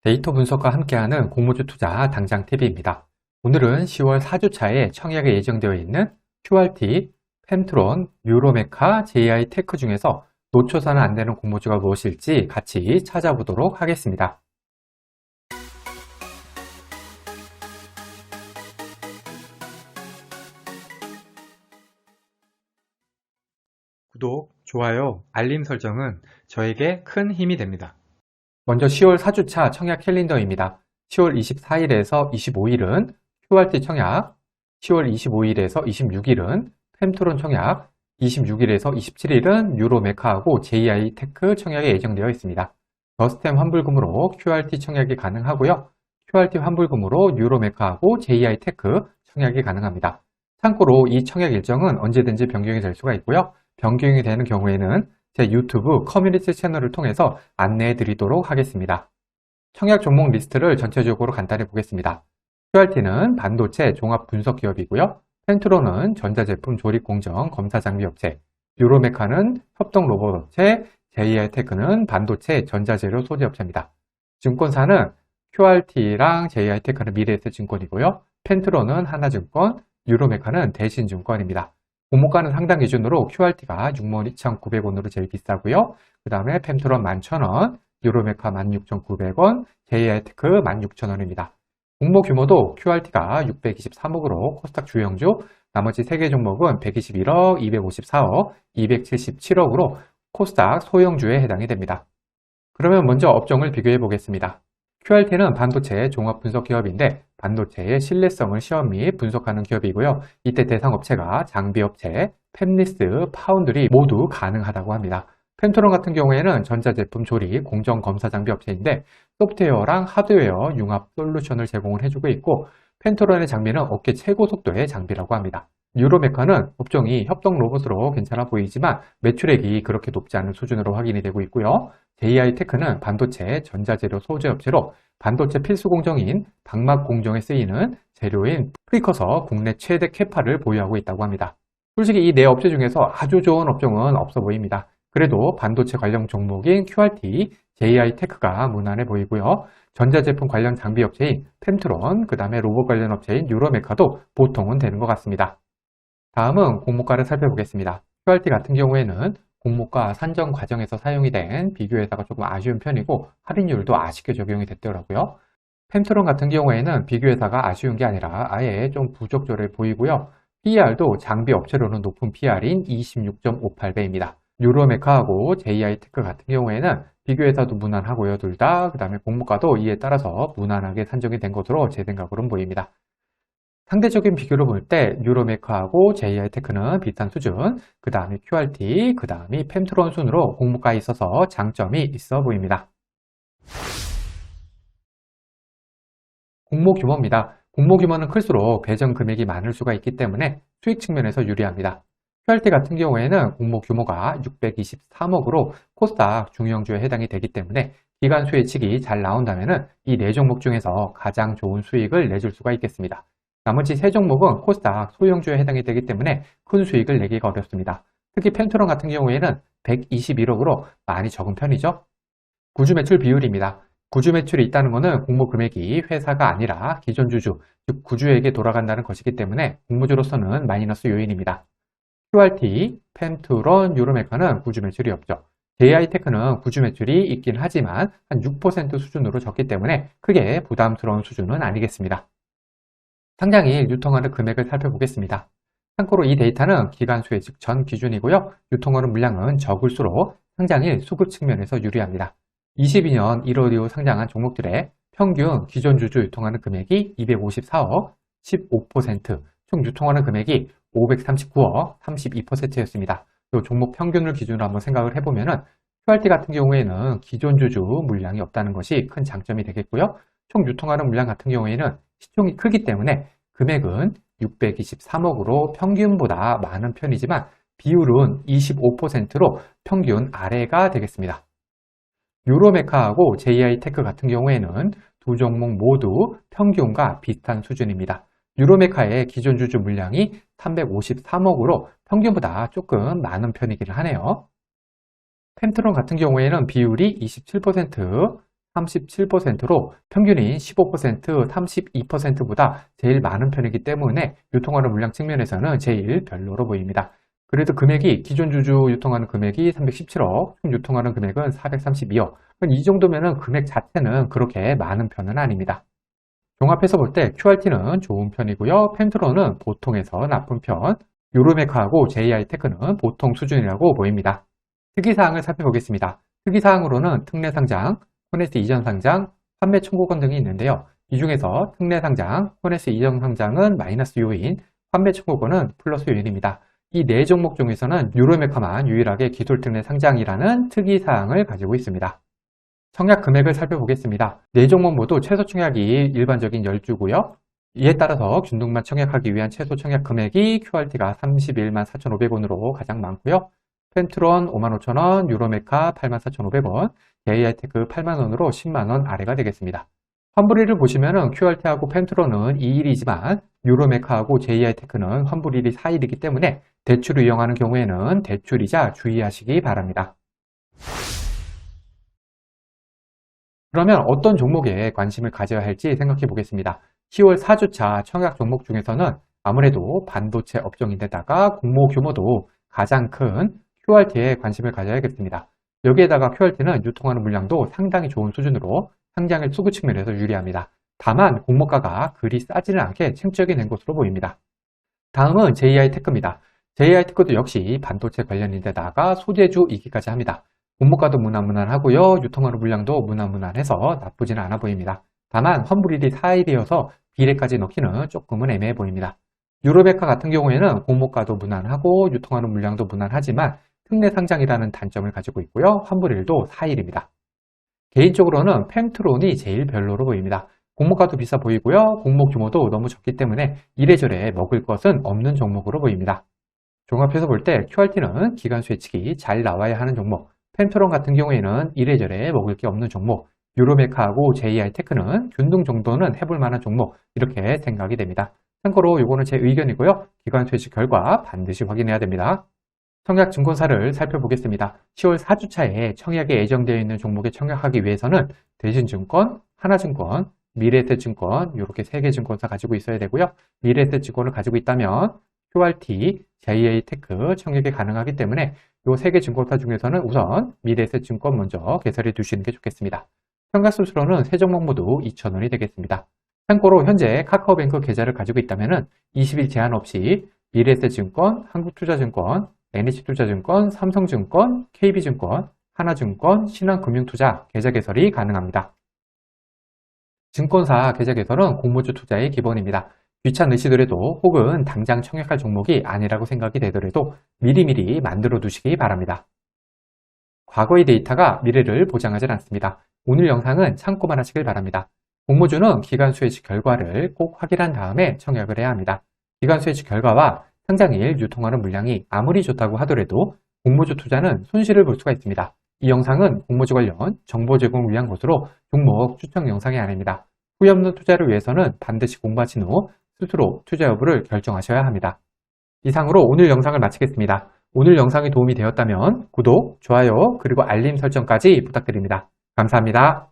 데이터 분석과 함께하는 공모주 투자 당장 TV입니다. 오늘은 10월 4주차에 청약에 예정되어 있는 QRT, 펜트론, 유로메카, JI 테크 중에서 놓쳐서는 안 되는 공모주가 무엇일지 같이 찾아보도록 하겠습니다. 구독, 좋아요, 알림 설정은 저에게 큰 힘이 됩니다. 먼저 10월 4주차 청약 캘린더입니다. 10월 24일에서 25일은 QRT 청약, 10월 25일에서 26일은 펜트론 청약, 26일에서 27일은 유로메카하고 JI 테크 청약이 예정되어 있습니다. 저스템 환불금으로 QRT 청약이 가능하고요. QRT 환불금으로 유로메카하고 JI 테크 청약이 가능합니다. 참고로 이 청약 일정은 언제든지 변경이 될 수가 있고요. 변경이 되는 경우에는 제 유튜브 커뮤니티 채널을 통해서 안내해 드리도록 하겠습니다. 청약 종목 리스트를 전체적으로 간단히 보겠습니다. QRT는 반도체 종합 분석 기업이고요. 펜트론은 전자제품 조립 공정 검사 장비 업체, 유로메카는 협동 로봇 업체, JI 테크는 반도체 전자재료 소재 업체입니다. 증권사는 QRT랑 JI 테크는 미래에셋증권이고요. 펜트론은 하나증권, 유로메카는 대신증권입니다. 공모가는 상당 기준으로 QRT가 62,900원으로 제일 비싸고요. 그 다음에 펜트론 11,000원, 유로메카 16,900원, JI테크 16,000원입니다. 공모 규모도 QRT가 623억으로 코스닥 주영주, 나머지 3개 종목은 121억, 254억, 277억으로 코스닥 소형주에 해당이 됩니다. 그러면 먼저 업종을 비교해 보겠습니다. QRT는 반도체 종합 분석 기업인데 반도체의 신뢰성을 시험 및 분석하는 기업이고요. 이때 대상 업체가 장비업체, 팹리스, 파운드리 모두 가능하다고 합니다. 펜트론 같은 경우에는 전자제품 조립, 공정 검사 장비 업체인데 소프트웨어랑 하드웨어 융합 솔루션을 제공을 해주고 있고 펜트론의 장비는 업계 최고 속도의 장비라고 합니다. 유로메카는 업종이 협동 로봇으로 괜찮아 보이지만 매출액이 그렇게 높지 않은 수준으로 확인이 되고 있고요. JI 테크는 반도체 전자재료 소재 업체로 반도체 필수 공정인 방막 공정에 쓰이는 재료인 프리커서 국내 최대 캐파를 보유하고 있다고 합니다. 솔직히 이 네 업체 중에서 아주 좋은 업종은 없어 보입니다. 그래도 반도체 관련 종목인 QRT, JI 테크가 무난해 보이고요. 전자제품 관련 장비 업체인 펜트론, 그 다음에 로봇 관련 업체인 유로메카도 보통은 되는 것 같습니다. 다음은 공모가를 살펴보겠습니다. QRT 같은 경우에는 공모가 산정 과정에서 사용이 된 비교회사가 조금 아쉬운 편이고 할인율도 아쉽게 적용이 됐더라고요. 펜트론 같은 경우에는 비교회사가 아쉬운 게 아니라 아예 좀 부적절해 보이고요. PER도 장비 업체로는 높은 PER인 26.58배입니다. 유로메카하고 JI 테크 같은 경우에는 비교회사도 무난하고요. 둘 다. 그 다음에 공모가도 이에 따라서 무난하게 산정이 된 것으로 제 생각으로는 보입니다. 상대적인 비교를 볼 때 유로메카하고 JI 테크는 비슷한 수준, 그 다음에 QRT, 그 다음이 펜트론 순으로 공모가에 있어서 장점이 있어 보입니다. 공모 규모입니다. 공모 규모는 클수록 배정 금액이 많을 수가 있기 때문에 수익 측면에서 유리합니다. QRT 같은 경우에는 공모 규모가 623억으로 코스닥 중형주에 해당이 되기 때문에 기간수 예측이 잘 나온다면 이 4종목 중에서 가장 좋은 수익을 내줄 수가 있겠습니다. 나머지 3종목은 코스닥 소형주에 해당이 되기 때문에 큰 수익을 내기가 어렵습니다. 특히 펜트론 같은 경우에는 121억으로 많이 적은 편이죠. 구주 매출 비율입니다. 구주 매출이 있다는 것은 공모 금액이 회사가 아니라 기존 주주, 즉 구주에게 돌아간다는 것이기 때문에 공모주로서는 마이너스 요인입니다. QRT, 펜트론, 유로메카는 구주 매출이 없죠. JI 테크는 구주 매출이 있긴 하지만 한 6% 수준으로 적기 때문에 크게 부담스러운 수준은 아니겠습니다. 상장일 유통하는 금액을 살펴보겠습니다. 참고로 이 데이터는 기간수의 즉 전 기준이고요. 유통하는 물량은 적을수록 상장일 수급 측면에서 유리합니다. 22년 1월 이후 상장한 종목들의 평균 기존 주주 유통하는 금액이 254억, 15%, 총 유통하는 금액이 539억, 32%였습니다. 이 종목 평균을 기준으로 한번 생각을 해보면 QRT 같은 경우에는 기존 주주 물량이 없다는 것이 큰 장점이 되겠고요. 총 유통하는 물량 같은 경우에는 시총이 크기 때문에 금액은 623억으로 평균보다 많은 편이지만 비율은 25%로 평균 아래가 되겠습니다. 유로메카하고 JI 테크 같은 경우에는 두 종목 모두 평균과 비슷한 수준입니다. 유로메카의 기존 주주 물량이 353억으로 평균보다 조금 많은 편이기는 하네요. 펜트론 같은 경우에는 비율이 27%, 37%로 평균인 15%, 32%보다 제일 많은 편이기 때문에 유통하는 물량 측면에서는 제일 별로로 보입니다. 그래도 금액이 기존 주주 유통하는 금액이 317억, 총 유통하는 금액은 432억. 이 정도면은 금액 자체는 그렇게 많은 편은 아닙니다. 종합해서 볼 때 QRT는 좋은 편이고요. 펜트론은 보통에서 나쁜 편, 유로메카하고 JI테크는 보통 수준이라고 보입니다. 특이사항을 살펴보겠습니다. 특이사항으로는 특례상장, 코네스 이전 상장, 판매 청구권 등이 있는데요. 이 중에서 특례상장, 코네스 이전 상장은 마이너스 요인, 판매 청구권은 플러스 요인입니다. 이 네 종목 중에서는 유로메카만 유일하게 기술특례 상장이라는 특이사항을 가지고 있습니다. 청약 금액을 살펴보겠습니다. 네 종목 모두 최소 청약이 일반적인 10주고요. 이에 따라서 균등만 청약하기 위한 최소 청약 금액이 QRT가 31만 4,500원으로 가장 많고요. 펜트론 55,000원, 유로메카 84,500원, JI테크 8만원으로 10만원 아래가 되겠습니다. 환불일을 보시면 QRT하고 펜트론은 2일이지만 유로메카하고 JI테크는 환불일이 4일이기 때문에 대출을 이용하는 경우에는 대출이자 주의하시기 바랍니다. 그러면 어떤 종목에 관심을 가져야 할지 생각해 보겠습니다. 10월 4주차 청약 종목 중에서는 아무래도 반도체 업종인데다가 공모 규모도 가장 큰 QRT에 관심을 가져야겠습니다. 여기에다가 QRT는 유통하는 물량도 상당히 좋은 수준으로 상장일 수구 측면에서 유리합니다. 다만 공모가가 그리 싸지는 않게 층적이 된 것으로 보입니다. 다음은 JI테크입니다. JI테크도 역시 반도체 관련인데다가 소재주이기까지 합니다. 공모가도 무난무난하고요. 유통하는 물량도 무난무난해서 나쁘지는 않아 보입니다. 다만 환불일이 4일이어서 비례까지 넣기는 조금은 애매해 보입니다. 유로메카 같은 경우에는 공모가도 무난하고 유통하는 물량도 무난하지만 특례 상장이라는 단점을 가지고 있고요. 환불일도 4일입니다. 개인적으로는 펜트론이 제일 별로로 보입니다. 공모가도 비싸 보이고요. 공모 규모도 너무 적기 때문에 이래저래 먹을 것은 없는 종목으로 보입니다. 종합해서 볼 때 QRT는 기간수 예측이 잘 나와야 하는 종목, 펜트론 같은 경우에는 이래저래 먹을 게 없는 종목, 유로메카하고 JI테크는 균등 정도는 해볼 만한 종목, 이렇게 생각이 됩니다. 참고로 이거는 제 의견이고요. 기관수 예측 결과 반드시 확인해야 됩니다. 청약 증권사를 살펴보겠습니다. 10월 4주차에 청약에 예정되어 있는 종목에 청약하기 위해서는 대신증권, 하나증권, 미래에셋증권 이렇게 3개 증권사 가지고 있어야 되고요. 미래에셋증권을 가지고 있다면 QRT, JI테크 청약이 가능하기 때문에 이 3개 증권사 중에서는 우선 미래에셋증권 먼저 개설해 두시는 게 좋겠습니다. 청약 수수료는 3종목 모두 2,000원이 되겠습니다. 참고로 현재 카카오뱅크 계좌를 가지고 있다면 20일 제한 없이 미래에셋증권, 한국투자증권, NH투자증권, 삼성증권, KB증권, 하나증권, 신한금융투자 계좌 개설이 가능합니다. 증권사 계좌 개설은 공모주 투자의 기본입니다. 귀찮으시더라도 혹은 당장 청약할 종목이 아니라고 생각이 되더라도 미리미리 만들어 두시기 바랍니다. 과거의 데이터가 미래를 보장하지 않습니다. 오늘 영상은 참고만 하시길 바랍니다. 공모주는 기간수 예측 결과를 꼭 확인한 다음에 청약을 해야 합니다. 기간수 예측 결과와 상장일 유통하는 물량이 아무리 좋다고 하더라도 공모주 투자는 손실을 볼 수가 있습니다. 이 영상은 공모주 관련 정보 제공을 위한 것으로 종목 추천 영상이 아닙니다. 후회 없는 투자를 위해서는 반드시 공부하신 후 스스로 투자 여부를 결정하셔야 합니다. 이상으로 오늘 영상을 마치겠습니다. 오늘 영상이 도움이 되었다면 구독, 좋아요, 그리고 알림 설정까지 부탁드립니다. 감사합니다.